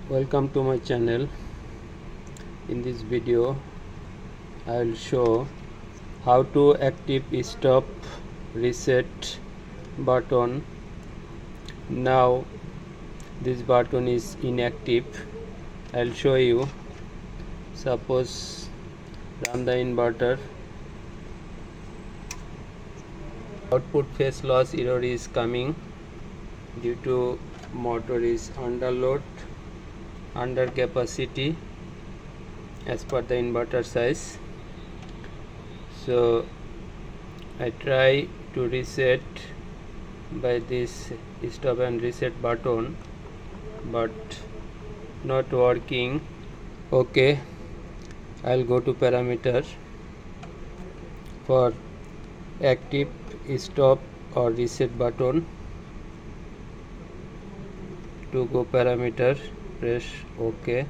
Welcome to my channel. In this video I will show how to active stop reset button. Now this button is inactive. I'll show you. Suppose run the inverter. Output phase loss error is coming due to motor is under load, under capacity as per the inverter size. So I try to reset by this stop and reset button, but not working. Okay, I'll go to parameter. For active stop or reset button, to go parameter, press OK.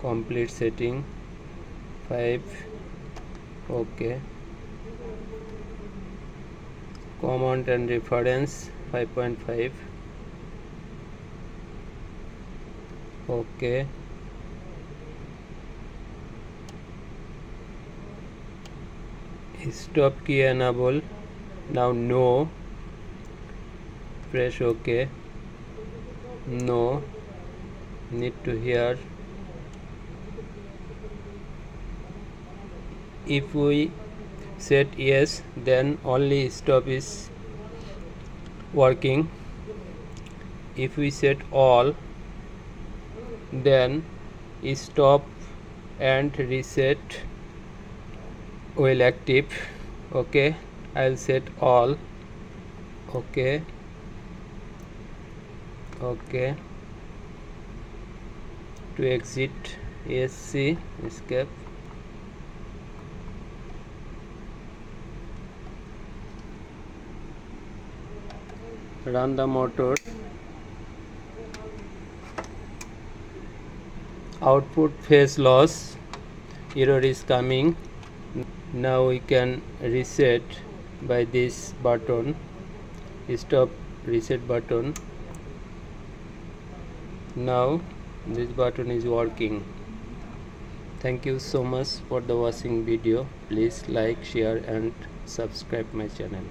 Complete setting 5. OK. Command and reference 5.5. OK. Stop key enable. Now no. Press OK. No. Need to hear. If we set yes, then only stop is working. If we set all, then stop and reset will active. Okay, I'll set all. Okay. Okay. To exit ESC, escape. Run the motor. Output phase loss error is coming. Now we can reset by this button, stop reset button. Now this button is working. Thank you so much for the watching video. Please like, share and subscribe my channel.